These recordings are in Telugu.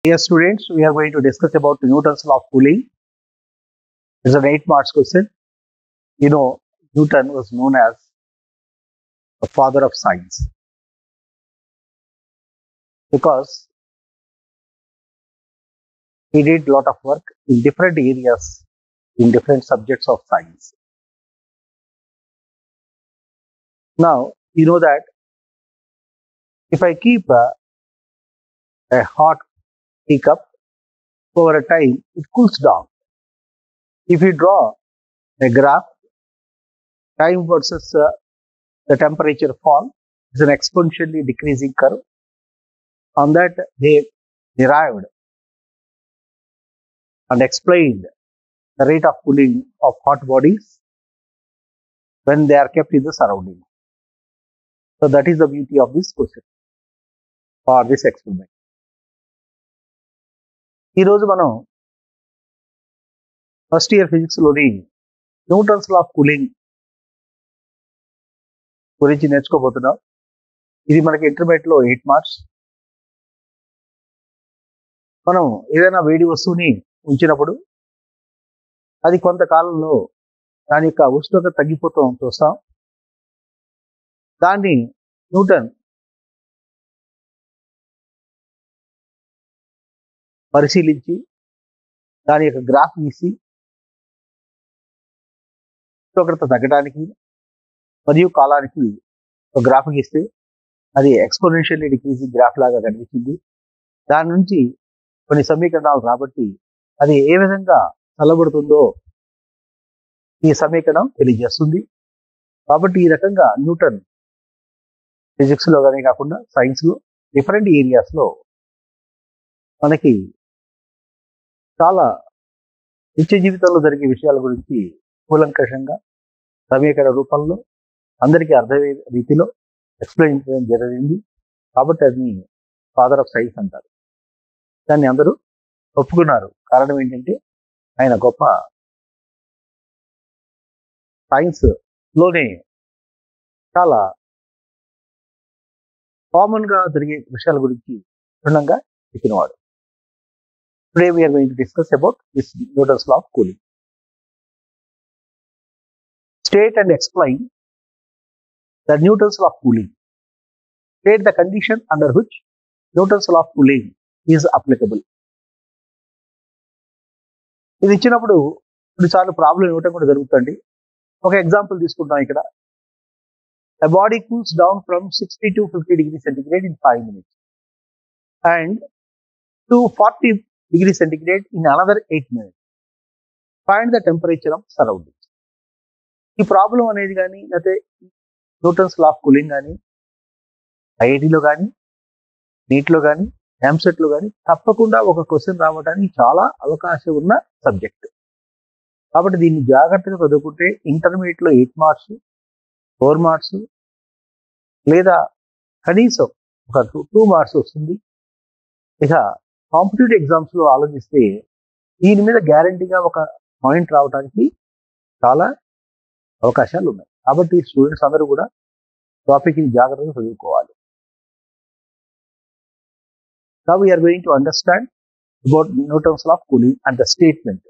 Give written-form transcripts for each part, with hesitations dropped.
Dear students, we are going to discuss about Newton's law of cooling. It's an 8 marks question. You know, Newton was known as the father of science because he did a lot of work in different areas, in different subjects of science. Now, you know that if I keep a hot teacup over a time, it cools down. If you draw a graph, time versus the temperature fall is an exponentially decreasing curve. On that, they derived and explained the rate of cooling of hot bodies when they are kept in the surrounding. So that is the beauty of this question or this experiment. ఈ రోజు మనం ఫస్ట్ ఇయర్ ఫిజిక్స్ లోని న్యూటన్స్ లా ఆఫ్ కూలింగ్ గురించి నేర్చుకోబోతున్నాం. ఇది మనకి ఇంటర్మీడియట్ లో 8 మార్క్స్. మనం ఏదైనా వేడి వస్తువుని ఉంచినప్పుడు అది కొంతకాలంలో దాని యొక్క ఉష్ణోగ్రత తగ్గిపోతూ చూస్తాం. దాన్ని న్యూటన్ పరిశీలించి దాని యొక్క గ్రాఫ్ గీసి ఉష్ణోగ్రత తగ్గడానికి మరియు కాలానికి ఒక గ్రాఫ్ గీస్తే అది ఎక్స్పోనెన్షియల్లీ డిక్రీజింగ్ గ్రాఫ్ లాగా కనిపించింది. దాని నుంచి కొన్ని సమీకరణాలు రాబట్టి అది ఏ విధంగా చల్లబడుతుందో ఈ సమీకరణం తెలియజేస్తుంది. కాబట్టి ఈ రకంగా న్యూటన్ ఫిజిక్స్ లో కానీ కాకుండా సైన్స్ లో డిఫరెంట్ ఏరియాస్ లో మనకి చాలా నిత్య జీవితంలో జరిగే విషయాల గురించి కూలంకషంగా సమీకరణ రూపంలో అందరికీ అర్థమయ్యే రీతిలో ఎక్స్ప్లెయిన్ చేయడం జరిగింది. కాబట్టి అది ఫాదర్ ఆఫ్ సైన్స్ అంటారు. దాన్ని అందరూ ఒప్పుకున్నారు. కారణం ఏంటంటే ఆయన గొప్ప సైన్స్ లోనే చాలా కామన్ గా జరిగే విషయాల గురించి క్షుణ్ణంగా చెప్పినవాడు. Today we are going to discuss about this Newton's law of cooling. State and explain the Newton's law of cooling. State the condition under which Newton's law of cooling is applicable. ఇది ఇచ్చినప్పుడు కొన్నిసార్లు ప్రాబ్లం ఇవ్వటం కూడా జరుగుతుంది. ఒక ఎగ్జాంపుల్ తీసుకుంటాం. ఇక్కడ a body cools down from 60 to 50 degrees centigrade in 5 minutes and to 40 degrees centigrade in another 8 minutes. Find the temperature of surroundings. ఈ ప్రాబ్లం అనేది కానీ లేకపోతే న్యూటన్స్ లా ఆఫ్ కూలింగ్ కానీ ఐఐటిలో కానీ నీట్లో కానీ ఎంసెట్లో కానీ తప్పకుండా ఒక క్వశ్చన్ రావడానికి చాలా అవకాశం ఉన్న సబ్జెక్ట్. కాబట్టి దీన్ని జాగ్రత్తగా చదువుకుంటే ఇంటర్మీడియట్లో 8 మార్క్స్ 4 మార్క్స్ లేదా కనీసం ఒక 2 మార్క్స్ వస్తుంది. ఇక కాంపిటేటివ్ ఎగ్జామ్స్ లో ఆలోచిస్తే దీని మీద గ్యారంటీగా ఒక పాయింట్ రావడానికి చాలా అవకాశాలు ఉన్నాయి. కాబట్టి స్టూడెంట్స్ అందరూ కూడా టాపిక్ ని జాగ్రత్తగా చదువుకోవాలి. Now we are going to understand about Newton's law of cooling and the statement.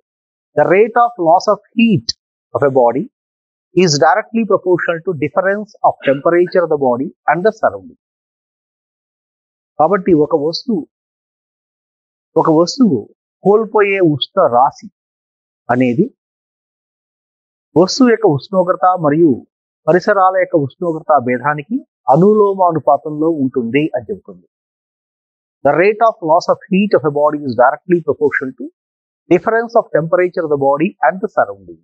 The rate of loss of heat of a body is directly proportional to difference of temperature of the body and the surrounding. కాబట్టి ఒక వస్తువు కోల్పోయే ఉష్ణ రాశి అనేది వస్తువు యొక్క ఉష్ణోగ్రత మరియు పరిసరాల యొక్క ఉష్ణోగ్రత భేదానికి అనులోమానుపాతంలో ఉంటుంది అని చెబుతుంది. The rate of loss of heat of a body is directly proportional to difference of temperature of the body and the surrounding.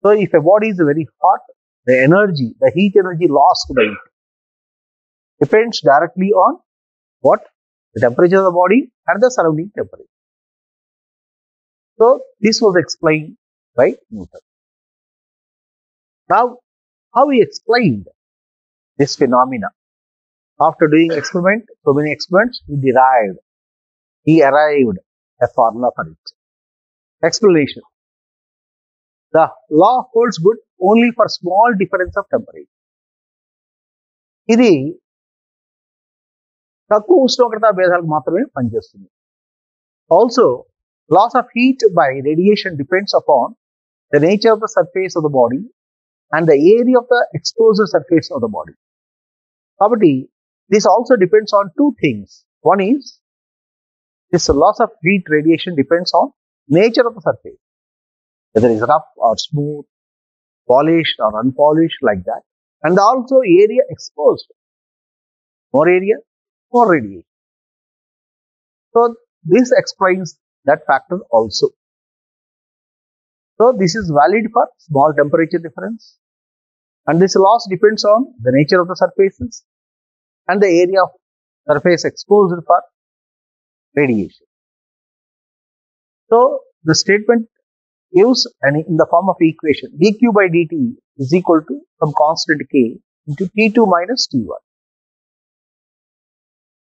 So if a body is very hot, the heat energy lost by it depends directly on what? The temperature of the body and the surrounding temperature. So this was explained by Newton. Now, how he explained this phenomena? After doing so many experiments, he arrived a formula for it. Explanation. The law holds good only for small difference of temperature. ఇది తక్కువ ఉష్ణోగ్రత భేదాలకు మాత్రమే పనిచేస్తుంది. Also loss of heat by radiation depends upon the nature of the surface of the body and the area of the exposed surface of the body. Kabatti, this also depends on two things. One is this loss of heat radiation depends on nature of the surface, whether it is rough or smooth, polished or unpolished, like that, and also area exposed. More area, more radiation. So this explains that factor also. So this is valid for small temperature difference, and this loss depends on the nature of the surfaces and the area of surface exposed for radiation. So the statement gives in the form of equation dq by dt is equal to some constant k into T2 minus T1.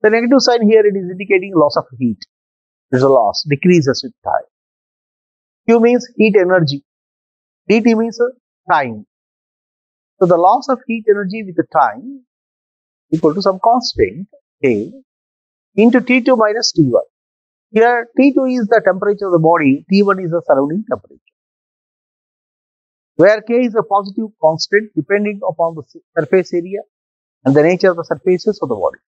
The negative sign here, it is indicating loss of heat. There is a loss, decreases with time. Q means heat energy, dt means time. So the loss of heat energy with the time equal to some constant K into T2 minus T1. Here T2 is the temperature of the body, T1 is the surrounding temperature. Where K is a positive constant depending upon the surface area and the nature of the surfaces of the body.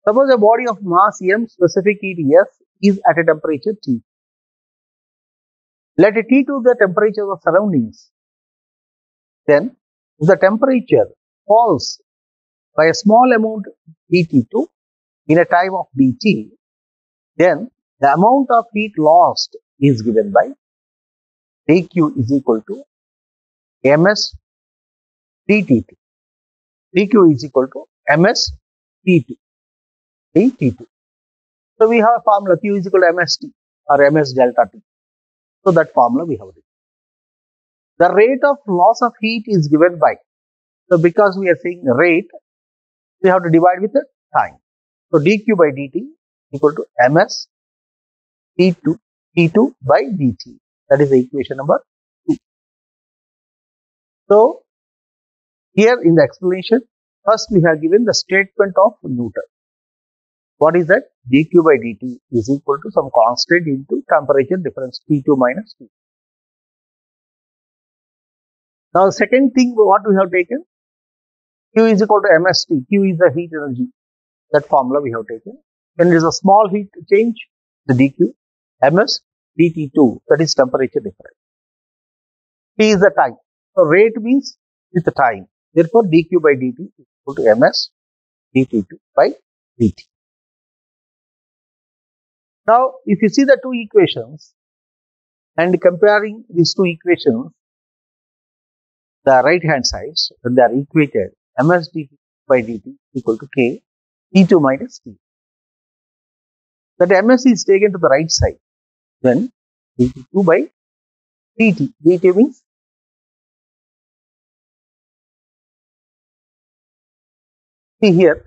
Suppose a body of mass m, specific heat S is at a temperature T. Let T2 the temperature of the surroundings. Then if the temperature falls by a small amount dT2 in a time of dt, then the amount of heat lost is given by dq is equal to ms dT2. dq is equal to ms dT2. So we have a formula q is equal to mst or ms delta t. So that formula we have written. The rate of loss of heat is given by, so because we are saying rate, we have to divide with the time. So dq by dt equal to ms T2 by dt. That is the equation number 2. So here in the explanation, first we have given the statement of Newton. What is that? dq by dt is equal to some constant into temperature difference T2 minus T. Now second thing, what we have taken, Q is equal to mst. Q is the heat energy. That formula we have taken. When there is a small heat change, the dq, ms dT2, that is temperature difference. T is the time. So rate means with the time. Therefore dq by dt is equal to ms dT2 by dt. Now if you see the two equations and comparing these two equations, the right hand sides, when they are equated, ms dt by dt equal to k T2 minus T. That ms is taken to the right side, then dt2 by dt. dt means see here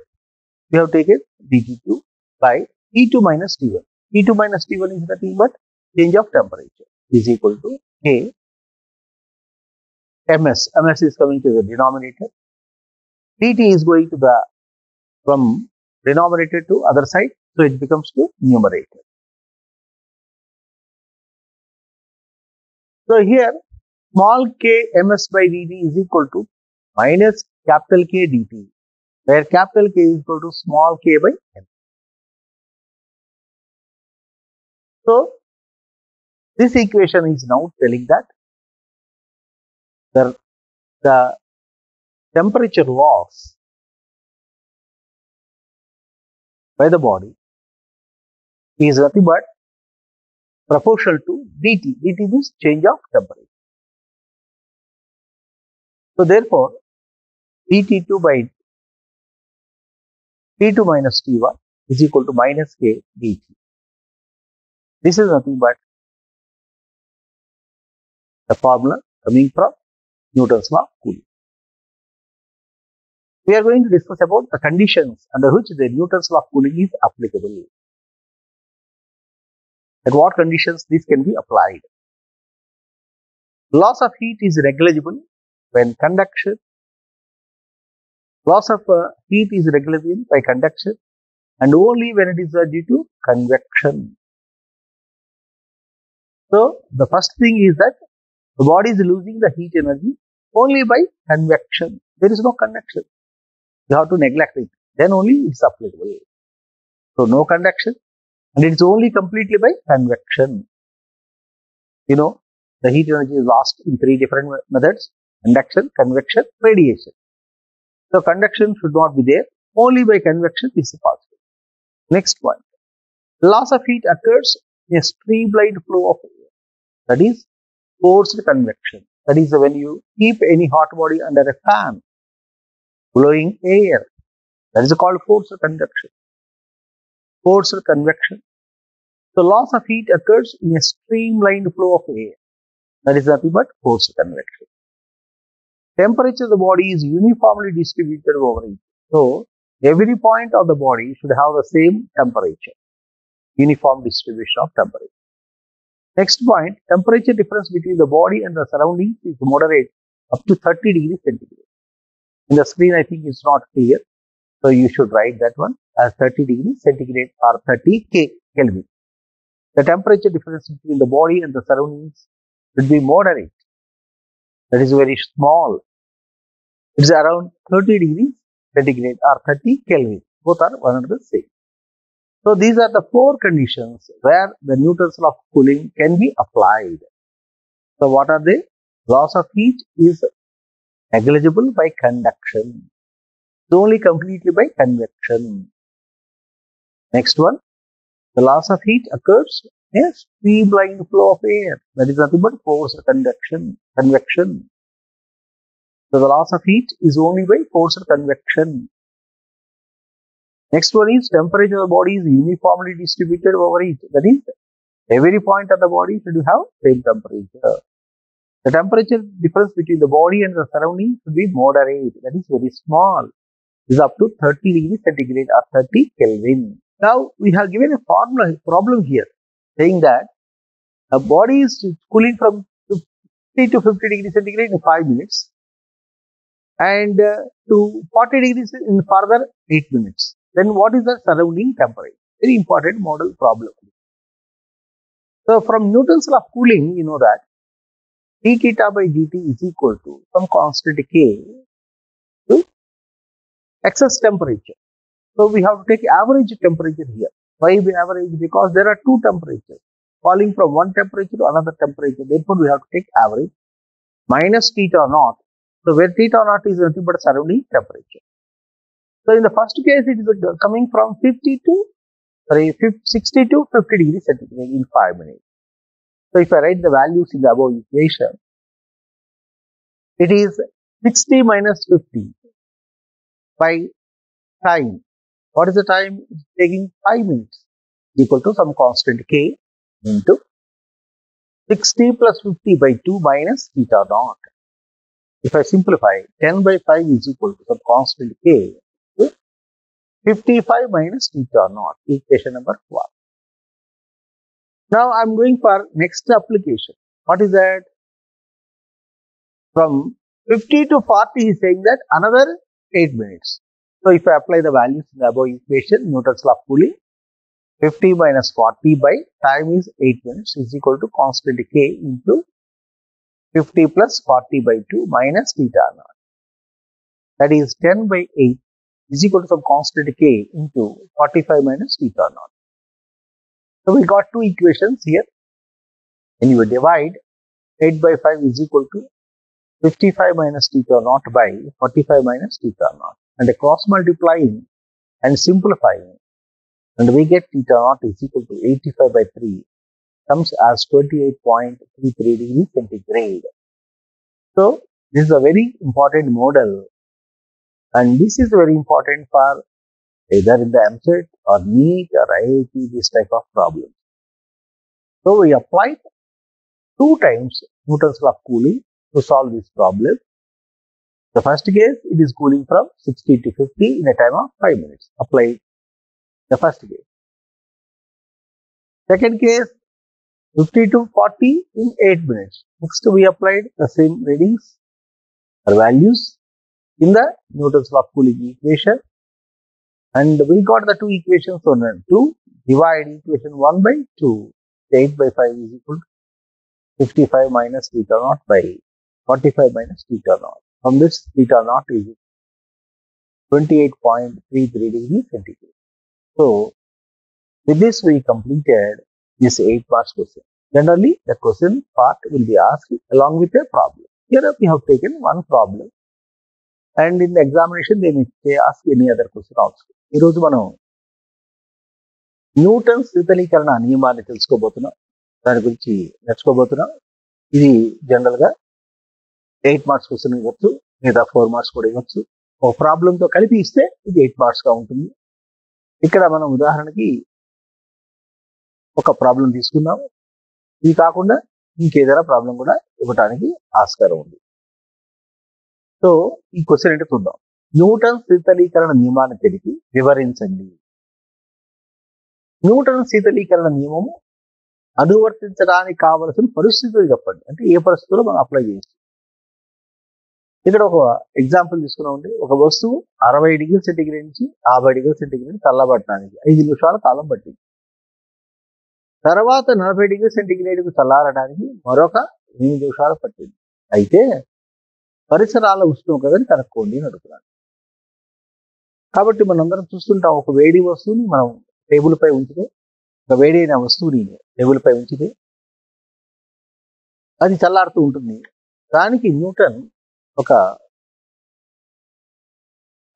we have taken dt2 by T2 minus T1. T2 minus T1 is nothing but change of temperature is equal to k ms. ms is coming to the denominator. dt is going to the from denominator to other side, so it becomes to numerator. So here small k ms by dt is equal to minus capital K dt, where capital K is equal to small k by m. So this equation is now telling that the temperature loss by the body is nothing but proportional to dt. dt means change of temperature. So therefore dt2 by T2 minus T1 is equal to minus k dt. This is nothing but the formula coming from Newton's law of cooling. We are going to discuss about the conditions under which the Newton's law of cooling is applicable. At what conditions this can be applied? Loss of heat is negligible when conduction. Loss of heat is negligible by conduction and only when it is due to convection. So the first thing is that the body is losing the heat energy only by convection. There is no convection. You have to neglect it. Then only it's applicable. So no conduction, and it's only completely by convection. You know, the heat energy is lost in 3 different methods: conduction, convection, radiation. So conduction should not be there. Only by convection is possible. Next one. Loss of heat occurs in a streamlined flow of air. That is forced convection. That is when you keep any hot body under a fan, blowing air. That is called forced convection. Forced convection. So loss of heat occurs in a streamlined flow of air. That is nothing but forced convection. Temperature of the body is uniformly distributed over it. So every point of the body should have the same temperature. Uniform distribution of temperature. Next point, temperature difference between the body and the surroundings is moderate up to 30 degrees centigrade. In the screen, I think it's not clear. So you should write that one as 30 degrees centigrade or 30 Kelvin. The temperature difference between the body and the surroundings should be moderate. That is very small. It's around 30 degrees centigrade or 30 Kelvin. Both are one and the same. So these are the 4 conditions where the Newton's law of cooling can be applied. So what are they? Loss of heat is negligible by conduction. It's only completely by convection. Next one. The loss of heat occurs in a streamlined flow of air. That is nothing but forced convection. So the loss of heat is only by forced convection. Next one is temperature of the body is uniformly distributed over it. That is, every point of the body should have same temperature. The temperature difference between the body and the surroundings should be moderate. That is very small. It is up to 30 degrees centigrade or 30 Kelvin. Now we have given a problem here, saying that a body is cooling from 50 to 50 degrees centigrade in 5 minutes and to 40 degrees in further 8 minutes. Then what is the surrounding temperature? Very important model problem. So from Newton's law of cooling, you know that d theta by dt is equal to some constant k to excess temperature. So we have to take average temperature here. Why the average? Because there are 2 temperatures falling from one temperature to another temperature. Therefore, we have to take average minus theta naught. So where theta naught is nothing but surrounding temperature. So in the first case, it is coming from 60 to 50 degrees centigrade in 5 minutes. So if I write the values in the above equation, it is 60 minus 50 by time. What is the time? It's taking 5 minutes equal to some constant k into 60 plus 50 by 2 minus theta naught. If I simplify, 10 by 5 is equal to some constant k. 55 minus theta naught, equation number 1. Now I am going for next application. What is that? From 50 to 40, he is saying that another 8 minutes. So if I apply the values in the above equation, Newton's law of cooling, 50 minus 40 by time is 8 minutes is equal to constant k into 50 plus 40 by 2 minus theta naught. That is 10 by 8 is equal to some constant k into 45 minus theta naught. So we got 2 equations here. When you divide, 8 by 5 is equal to 55 minus theta naught by 45 minus theta naught. And cross multiplying and simplifying, and we get theta naught is equal to 85 by 3 comes as 28.33 degrees centigrade. So this is a very important model, and this is very important for either in the EAMCET or NEET or IIT, this type of problem. So we applied 2 times Newton's law of cooling to solve this problem. The first case, it is cooling from 60 to 50 in a time of 5 minutes. Apply the first case. Second case, 50 to 40 in 8 minutes. Next, we applied the same readings or values in the Newton's law of cooling equation. And we got the two equations. So to divide equation 1 by 2, 8 by 5 is equal to 55 minus theta naught by 45 minus theta naught. From this, theta naught is 28.33 degrees centigrade. So with this, we completed this 8 marks question. Generally, the question part will be asked along with a problem. Here we have taken one problem, and in the examination they ask any other question also. ఈ రోజు మనం న్యూటన్ శీతలీకరణ నియమాన్ని తెలుసుకోబోతున్నాం, దాని గురించి నేర్చుకోబోతున్నాం. ఇది జనరల్ గా 8 మార్క్స్ క్వశ్చన్ ఇవ్వచ్చు, లేదా 4 మార్క్స్ కూడా ఇవ్వచ్చు. ఒక ప్రాబ్లం తో కలిపి ఇస్తే ఇది 8 మార్క్స్ గా ఉంటుంది. ఇక్కడ మనం ఉదాహరణకి ఒక ప్రాబ్లం తీసుకున్నాం. ఇది కాకుండా ఇంకేదైనా ప్రాబ్లం కూడా ఇవ్వడానికి ఆస్కారం ఉంది. సో ఈ క్వశ్చన్ ఏంటో చూద్దాం. న్యూటన్ శీతలీకరణ నియమాన్ని తెలిపి వివరించండి. న్యూటన్ శీతలీకరణ నియమము అనువర్తించడానికి కావలసిన పరిస్థితులు చెప్పండి. అంటే ఏ పరిస్థితుల్లో మనం అప్లై చేయొచ్చు. ఇక్కడ ఒక ఎగ్జాంపుల్ తీసుకున్నామండి. ఒక వస్తువు 60 డిగ్రీ సెంటిగ్రేడ్ నుంచి 50 డిగ్రీ సెంటిగ్రేడ్ చల్లబడటానికి 5 నిమిషాల కాలం పట్టింది. తర్వాత 40 డిగ్రీ సెంటిగ్రేడ్కు చల్లారడానికి మరొక 8 నిమిషాలు పట్టింది. అయితే పరిసరాల ఉష్ణోగ్రతని కనుక్కోండి అని అడుగుతున్నాను. కాబట్టి మనందరం చూస్తుంటాం, ఒక వేడి వస్తువుని మనం టేబుల్ పై ఉంచితే, ఒక వేడి అయిన వస్తువుని టేబుల్ పై ఉంచితే అది చల్లారుతూ ఉంటుంది. దానికి న్యూటన్ ఒక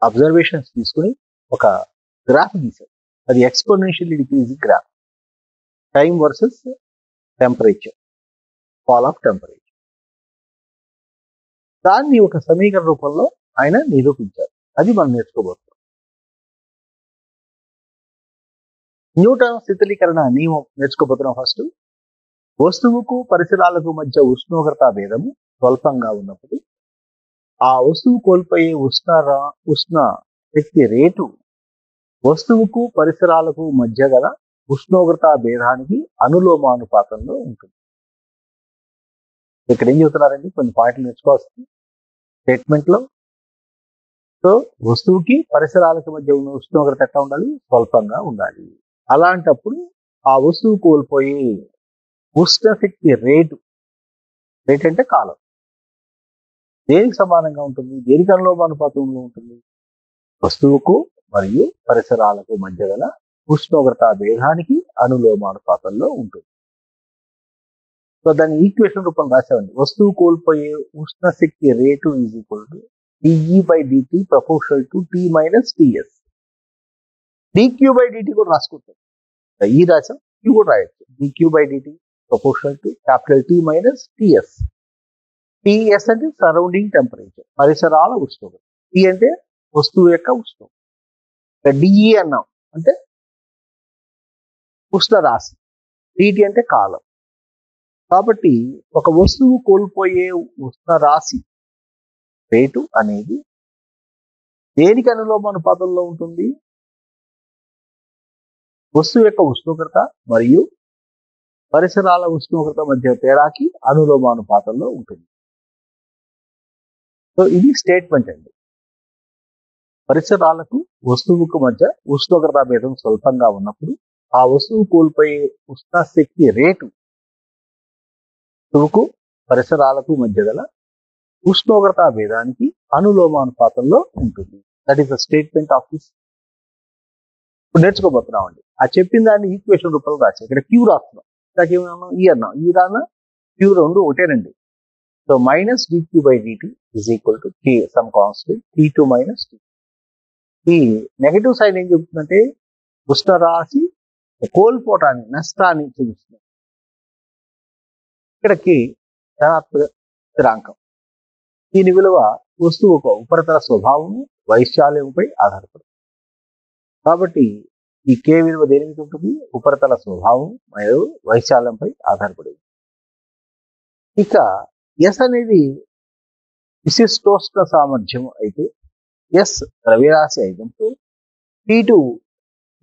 అబ్జర్వేషన్స్ తీసుకుని ఒక గ్రాఫ్ గీశారు. అది exponentially decreasing graph, time versus temperature, fall of temperature. దాన్ని ఒక సమీకరణ రూపంలో ఆయన నిరూపించారు. అది మనం నేర్చుకోబోతున్నాం. న్యూటన్ శీతలీకరణ నియమం నేర్చుకోబోతున్నాం. ఫస్ట్, వస్తువుకు పరిసరాలకు మధ్య ఉష్ణోగ్రత భేదము స్వల్పంగా ఉన్నప్పుడు ఆ వస్తువు కోల్పోయే ఉష్ణ శక్తి రేటు వస్తువుకు పరిసరాలకు మధ్య గల ఉష్ణోగ్రత భేదానికి అనులోమానుపాతంలో ఉంటుంది. ఇక్కడ ఏం చెబుతున్నారండి, కొన్ని పాయింట్లు నేర్చుకోవాల్సింది స్టేట్మెంట్ లో. సో వస్తువుకి పరిసరాలకు మధ్య ఉన్న ఉష్ణోగ్రత ఎట్లా ఉండాలి, స్వల్పంగా ఉండాలి. అలాంటప్పుడు ఆ వస్తువు కోల్పోయే ఉష్ణశక్తి రేటు అంటే కాలం దేనికి సమానంగా ఉంటుంది, దేనికి అనులోమానుపాతంలో ఉంటుంది, వస్తువుకు మరియు పరిసరాలకు మధ్య గల ఉష్ణోగ్రత భేదానికి అనులోమానుపాతంలో ఉంటుంది. సో దాన్ని ఈక్వేషన్ రూపంలో రాసామండి. వస్తువు కోల్పోయే ఉష్ణశక్తి rate is equal to dE by dt proportional to T minus TS. dQ by dt కూడా రాసుకుంటాం. ఈ రాసాం, Q కూడా రాయొచ్చు. dQ by dt proportional to capital T minus TS. TS అంటే సరౌండింగ్ టెంపరేచర్, పరిసరాల ఉష్ణోగ్రత. T అంటే వస్తువు యొక్క ఉష్ణోగ్రత. DE అన్నాం అంటే ఉష్ణ రాశి, dt అంటే కాలం. కాబట్టి ఒక వస్తువు కోల్పోయే ఉష్ణ రాశి రేటు అనేది దేనికి అనులోమానుపాతంలో ఉంటుంది, వస్తువు యొక్క ఉష్ణోగ్రత మరియు పరిసరాల ఉష్ణోగ్రత మధ్య తేడాకి అనులోమానుపాతంలో ఉంటుంది. సో ఇది స్టేట్మెంట్ అండి. పరిసరాలకు వస్తువుకు మధ్య ఉష్ణోగ్రత భేదం స్వల్పంగా ఉన్నప్పుడు ఆ వస్తువు కోల్పోయే ఉష్ణశక్తి రేటు వస్తువుకు పరిసరాలకు మధ్య గల ఉష్ణోగ్రత భేదానికి అనులోమానుపాతంలో ఉంటుంది. That is the statement of this. ఇప్పుడు నేర్చుకోబోతున్నామండి. ఆ చెప్పిన దాన్ని ఈక్వేషన్ రూపంలో రాసి ఇక్కడ క్యూ రాస్తున్నాం. ఇందాకేమన్నా ఈ అన్నాం, ఈ రానా క్యూ రెండు ఒకటేనండి. So minus dQ by dt is equal to K some constant T2 minus T. ఈ నెగటివ్ సైడ్ ఏం చెబుతుందంటే ఉష్ణరాశి కోల్పోవటాన్ని, నష్టాన్ని చూపిస్తుంది. ఇక్కడికి ధనాత్మక స్థిరాంకం. దీని విలువ వస్తువు ఒక ఉపరితల స్వభావం, వైశాల్యంపై ఆధారపడుతుంది. కాబట్టి ఈ K విలువ దేని మీద ఉంటుంది, ఉపరితల స్వభావం మరియు వైశాల్యంపై ఆధారపడింది. ఇక S అనేది విశిష్టోష్ణ సామర్థ్యం అయితే, S ద్రవ్యరాశి అయినప్పుడు T2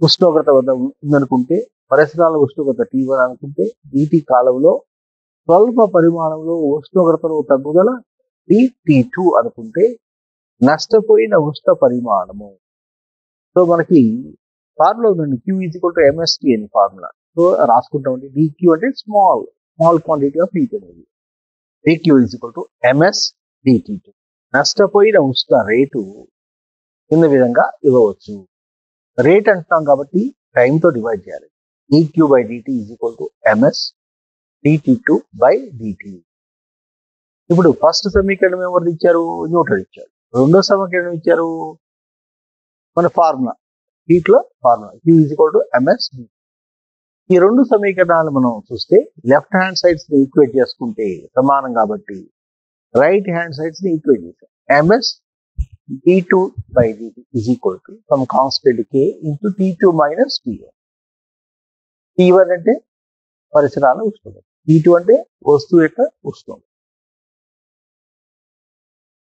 ఉష్ణోగ్రత వద్ద ఉందనుకుంటే, పరిసరాల ఉష్ణోగ్రత T1 అనుకుంటే, DT కాలంలో స్వల్ప పరిమాణంలో ఉష్ణోగ్రతలో తగ్గుదల T2 అనుకుంటే, నష్టపోయిన ఉష్ణ పరిమాణము సో మనకి ఫార్ములా ఉందండి, Q is equal to MST అని ఫార్ములా. సో రాసుకుంటామండి, dQ అంటే స్మాల్ క్వాంటిటీ ఆఫ్ హీట్ అనేది. dQ is equal to MS dt2. నష్టపోయిన ఉష్ణ రేటు కింద విధంగా ఇవ్వవచ్చు. రేట్ అంటున్నాం కాబట్టి టైంతో డివైడ్ చేయాలి. dQ by dt is equal to MS dt2 by dt. ఇప్పుడు ఫస్ట్ సమీకరణం ఎవరు ఇచ్చారు? న్యూటన్ ఇచ్చారు. రెండో సమీకరణం ఇచ్చారు మన ఫార్ములా, హీట్ లో formula Q is equal to MS. ఈ రెండు సమీకరణాలు మనం చూస్తే లెఫ్ట్ హ్యాండ్ సైడ్స్ ని ఈక్వేట్ చేసుకుంటే సమానం కాబట్టి రైట్ హ్యాండ్ సైడ్స్ ని ఈక్వేట్ చేశాం. MS d2 by dt is equal to some constant k into T2 minus T1. T1 అంటే పరిసరాల ఉష్ణోగ్రత, T2 అంటే వస్తువు యొక్క ఉష్ణోగ్రత.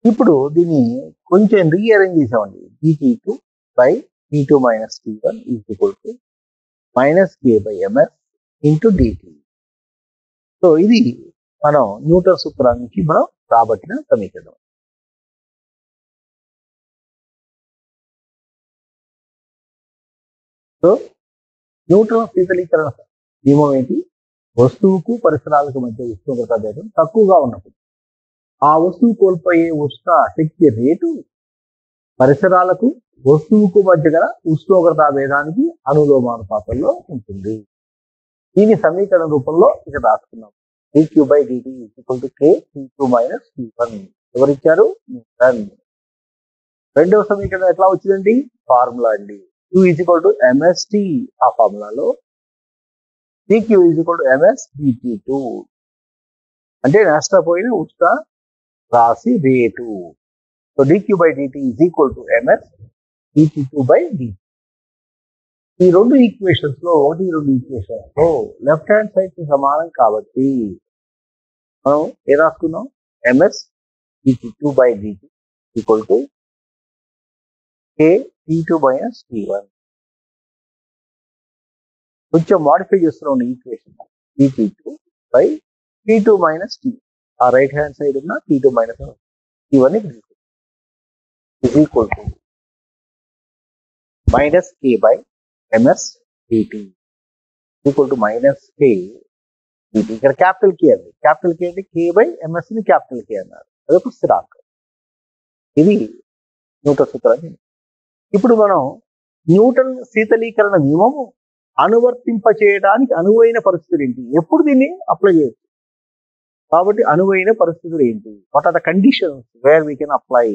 ఇప్పుడు దీన్ని కొంచెం రీఅరేంజ్ చేసామండి. dt2 by T2 minus T1 is equal to minus k by ms into dt. So ఇది మనం న్యూటన్ సూత్రం నుంచి మనం రాబట్టిన సమీకరణం. సో న్యూటన్ శీతలీకరణ నియమం ఏంటి? వస్తువుకు పరిసరాలకు మధ్య ఉష్ణోగ్రత భేదం తక్కువగా ఉన్నప్పుడు ఆ వస్తువు కోల్పోయే ఉష్ణ శక్తి రేటు పరిసరాలకు వస్తువుకు మధ్య గల ఉష్ణోగ్రత భేదానికి అనులోమానుపాతంలో ఉంటుంది. దీని సమీకరణ రూపంలో ఇక్కడ రాసుకున్నాం. dQ by dt is equal to k T2 minus T1. ఎవరిచ్చారు? న్యూటన్. రెండవ సమీకరణం ఎట్లా వచ్చిందండి? ఫార్ములా అండి. Q is equal to MST. ఆ ఫార్ములాలో dQ is equal to MS dt2 అంటే నష్టపోయిన ఉష్ణ రాశి rate. So dQ by dt is equal to MS dt2 by dt. ఈ రెండు ఈక్వేషన్స్ లో లెఫ్ట్ హ్యాండ్ సైడ్ సమానం కాబట్టి మనం ఏ రాసుకున్నాం? MS dt2 by dt equal to k T2 minus T1. కొంచెం మాడిఫై చేస్తున్నాం equation. T2 by T2 minus T. ఆ రైట్ హ్యాండ్ సైడ్ ఉన్న T2 minus T1 is equal to minus k by ms dt equal to minus k dt. ఇక్కడ క్యాపిటల్ కే అండి. క్యాపిటల్ కే అంటే k by ms ని క్యాపిటల్ కే అన్నారు. అదొక స్థిరాంకం. ఇది న్యూటన్ సూత్రాన్ని. ఇప్పుడు మనం న్యూటన్ శీతలీకరణ నియమము అనువర్తింప చేయడానికి అనువైన పరిస్థితులు ఏంటి? ఎప్పుడు దీన్ని అప్లై చేయొచ్చు? కాబట్టి అనువైన పరిస్థితులు ఏంటి? What are the conditions where we can apply?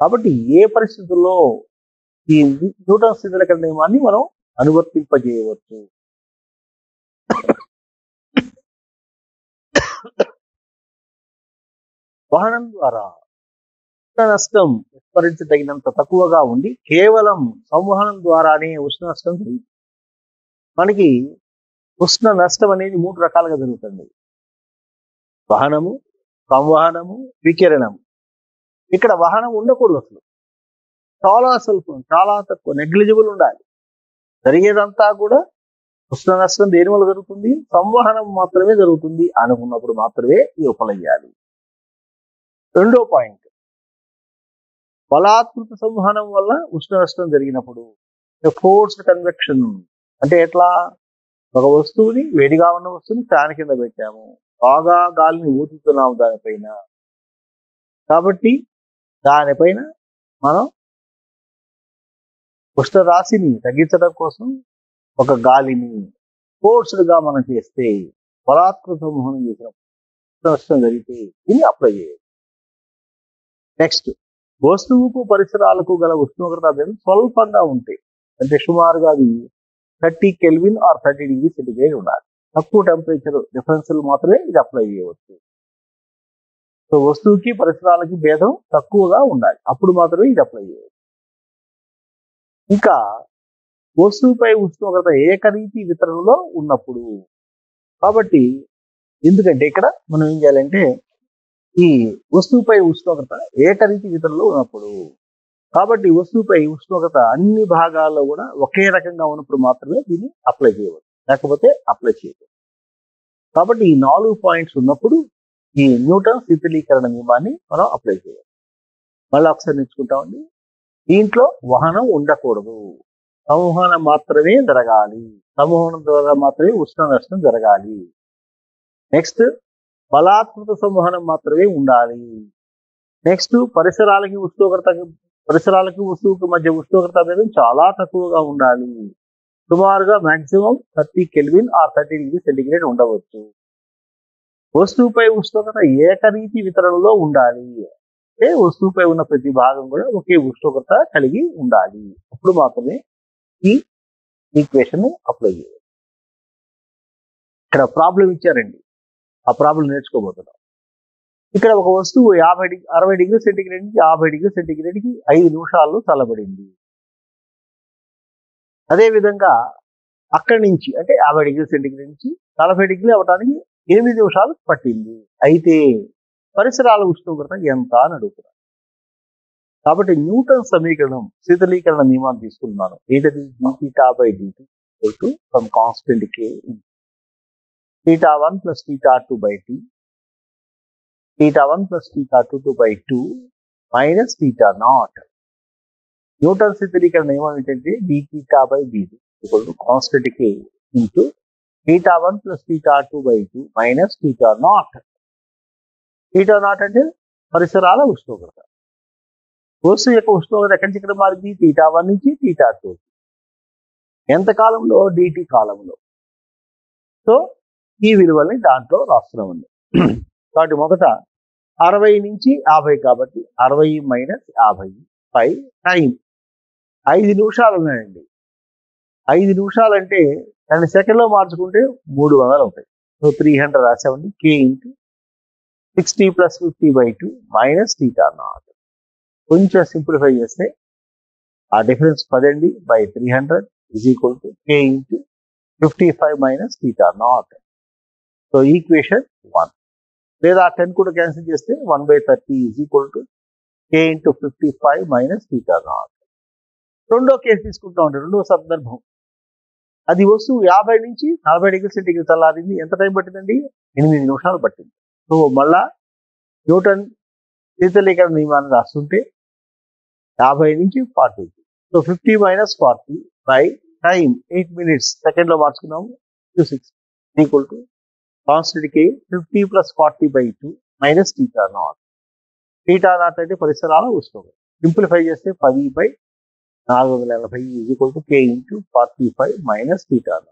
కాబట్టి ఏ పరిస్థితుల్లో ఈ న్యూటన్ శీతలీకరణ నియమాన్ని మనం అనువర్తింప చేయవచ్చు? వహనం ద్వారా నష్టం విస్మరించదగినంత తక్కువగా ఉండి కేవలం సంవహనం ద్వారానే ఉష్ణ నష్టం జరుగుతుంది. మనకి ఉష్ణ నష్టం అనేది 3 రకాలుగా జరుగుతుంది: వహనము, సంవహనము, వికిరణము. ఇక్కడ వహనం ఉండకూడదు, అసలు చాలా స్వల్పం, చాలా తక్కువ, నెగ్లిజిబుల్ ఉండాలి. జరిగేదంతా కూడా ఉష్ణ నష్టం దేని వల్ల జరుగుతుంది? సంవహనం మాత్రమే జరుగుతుంది అనుకున్నప్పుడు మాత్రమే ఈ ఉపలయ్యాలి. రెండో పాయింట్, బలాత్మక సంవహనం వల్ల ఉష్ణ నష్టం జరిగినప్పుడు ఫోర్స్డ్ కన్వెక్షన్ అంటే ఎట్లా? ఒక వస్తువుని, వేడిగా ఉన్న వస్తువుని ఫ్యాన్ కింద పెట్టాము, బాగా గాలిని ఊదుతున్నాము దానిపైన. కాబట్టి దానిపైన మనం ఉష్ణ రాశిని తగ్గించడం కోసం ఒక గాలిని ఫోర్స్డ్ గా మనం చేస్తే, బలాత్మక సంవహనం చేసినప్పుడు ఉష్ణ నష్టం జరిగితే దీన్ని అప్లై చేయాలి. నెక్స్ట్, వస్తువుకు పరిసరాలకు గల ఉష్ణోగ్రత భేదం స్వల్పంగా ఉంటాయి. అంటే సుమారుగా అది 30 కెల్విన్ ఆర్ 30 డిగ్రీ సెంటిగ్రేడ్ ఉండాలి. తక్కువ టెంపరేచర్ డిఫరెన్స్ మాత్రమే ఇది అప్లై చేయవచ్చు. సో వస్తువుకి పరిసరాలకి భేదం తక్కువగా ఉండాలి, అప్పుడు మాత్రమే ఇది అప్లై చేయవచ్చు. ఇంకా వస్తువుపై ఉష్ణోగ్రత ఏకరీతి వితరణలో ఉన్నప్పుడు. కాబట్టి ఎందుకంటే ఇక్కడ మనం ఏం చేయాలంటే, ఈ వస్తువుపై ఉష్ణోగ్రత ఏకరీతి వితరణలో ఉన్నప్పుడు, కాబట్టి వస్తువుపై ఉష్ణోగ్రత అన్ని భాగాల్లో కూడా ఒకే రకంగా ఉన్నప్పుడు మాత్రమే దీన్ని అప్లై చేయవచ్చు, లేకపోతే అప్లై చేయవచ్చు. కాబట్టి ఈ 4 పాయింట్స్ ఉన్నప్పుడు ఈ న్యూటన్ శీతలీకరణ నియమాన్ని మనం అప్లై చేయాలి. మళ్ళీ ఒకసారి నేర్చుకుంటామండి. దీంట్లో వహనం ఉండకూడదు, సంవహనం మాత్రమే జరగాలి, సంవహనం ద్వారా మాత్రమే ఉష్ణ నష్టం జరగాలి. నెక్స్ట్ బలాత్మక సంవహనం మాత్రమే ఉండాలి. నెక్స్ట్ పరిసరాలకి వస్తువుకి మధ్య ఉష్ణోగ్రత భేదం చాలా తక్కువగా ఉండాలి. సుమారుగా maximum 30 kelvin or 30 degree centigrade ఉండవచ్చు. వస్తువుపై ఉష్ణోగ్రత ఏకరీతి వితరణలో ఉండాలి. అంటే వస్తువుపై ఉన్న ప్రతి భాగం కూడా ఒకే ఉష్ణోగ్రత కలిగి ఉండాలి. అప్పుడు మాత్రమే ఈ ఈక్వేషన్ అప్లై చేయాలి. ఇక్కడ ప్రాబ్లం ఇచ్చారండి, ఆ ప్రాబ్లం నేర్చుకోబోతున్నాం. ఇక్కడ ఒక వస్తువు 60 డిగ్రీ సెంటిగ్రేడ్ నుంచి 50 డిగ్రీ సెంటిగ్రేడ్కి 5 నిమిషాల్లో చల్లబడింది. అదేవిధంగా అక్కడి నుంచి అంటే 50 డిగ్రీ సెంటిగ్రేడ్ నుంచి 40 డిగ్రీ అవడానికి 8 నిమిషాలు పట్టింది. అయితే పరిసరాల ఉష్ణోగ్రత ఎంత అని అడుగుతున్నాను. కాబట్టి న్యూటన్ సమీకరణం శీతలీకరణ నియమాన్ని తీసుకున్నాను. ఏంటది? dθ/dt from constant k θ1 + θ2/t θ1 + θ22/2 minus θ0. Newton శీతలీకరణ నియమం ఏంటంటే dθ/dt constant k into θ1 + θ2/2 minus θ0. θ0 అంటే పరిసరాల ఉష్ణోగ్రత. వస్తువు యొక్క ఉష్ణోగ్రత ఎక్కడి నుంచి ఇక్కడ మారింది? θ1 నుంచి θ2. ఎంత కాలంలో? dt కాలంలో. సో ఈ విలువల్ని దాంట్లో రాస్తున్నామండి. కాబట్టి మొదట 60 నుంచి 50 కాబట్టి 60 - 50 పై టైం 5 నిమిషాలు ఉన్నాయండి. 5 నిమిషాలు అంటే దాన్ని సెకండ్లో మార్చుకుంటే 300 అవుతాయి. సో 300 రాసామండి. k into 60 + 50/2 minus θ0. కొంచెం సింప్లిఫై చేస్తే ఆ డిఫరెన్స్ 10 అండి by 300 = k into 55 minus θ0. So equation 1. లేదా 10 కూడా క్యాన్సిల్ చేస్తే 1/30 = k ఇంటూ 55 మైనస్ θ0. రెండో కేసు తీసుకుంటా ఉంటే రెండో సందర్భం, అది వస్తువు 50 నుంచి 40 డిగ్రీ సెంటిగ్రేడ్ చల్లారింది. ఎంత టైం పట్టిందండి? 8 నిమిషాలు పట్టింది. సో మళ్ళా న్యూటన్ శీతలీకరణ నియమాన్ని రాస్తుంటే 50 నుంచి 40. సో 50 - 40 బై టైం 8 minutes సెకండ్లో మార్చుకున్నాము. 6 = కాన్స్టెంట్ k 50 + 40/2 మైనస్ θ0. θ0 అంటే పరిసరాల ఉష్ణోగ్రత. సింప్లిఫై చేస్తే 10/480 k ఇంటూ 45 మైనస్ θ0.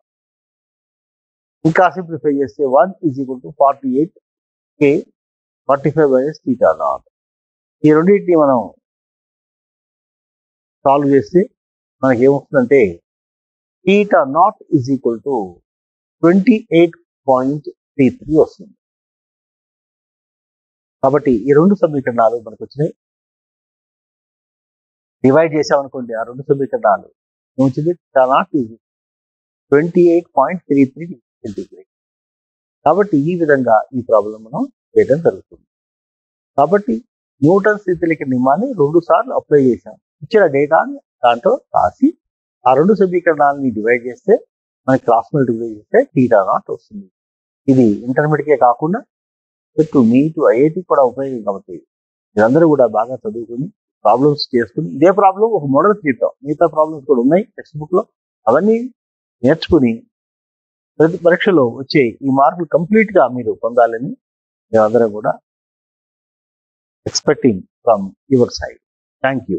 ఇంకా సింప్లిఫై చేస్తే 1 = 48 k 45 మైనస్ θ0. ఈ రెండింటిని మనం సాల్వ్ చేస్తే మనకి ఏమొస్తుందంటే θ0 = 28.33 వస్తుంది. కాబట్టి ఈ రెండు సమీకరణాలు మనకు వచ్చినాయి. డివైడ్ చేసామనుకోండి ఆ రెండు సమీకరణాలు ఏమొచ్చింది? θ0 28.33 సెంటిగ్రేడ్. కాబట్టి ఈ విధంగా ఈ ప్రాబ్లం మనం చేయడం జరుగుతుంది. కాబట్టి న్యూటన్ శీతలీకరణ నియమాన్ని 2 సార్లు అప్లై చేశాం. ఇచ్చిన డేటాని దాంట్లో రాసి ఆ రెండు సమీకరణాలని డివైడ్ చేస్తే మనకి క్రాస్ మల్టిప్లై చేస్తే θ0 వస్తుంది. ఇది ఇంటర్మీడియట్కే కాకుండా నీట్ ఐఐటి కూడా ఉపయోగం. కాబట్టి మీరందరూ కూడా బాగా చదువుకుని ప్రాబ్లమ్స్ చేసుకుని ఇదే ప్రాబ్లం ఒక మోడల్ చేద్దాం. మిగతా ప్రాబ్లమ్స్ కూడా ఉన్నాయి టెక్స్ట్ బుక్లో. అవన్నీ నేర్చుకుని ప్రతి పరీక్షలో వచ్చే ఈ మార్కులు కంప్లీట్గా మీరు పొందాలని మేమందరం కూడా expecting from your side. Thank you.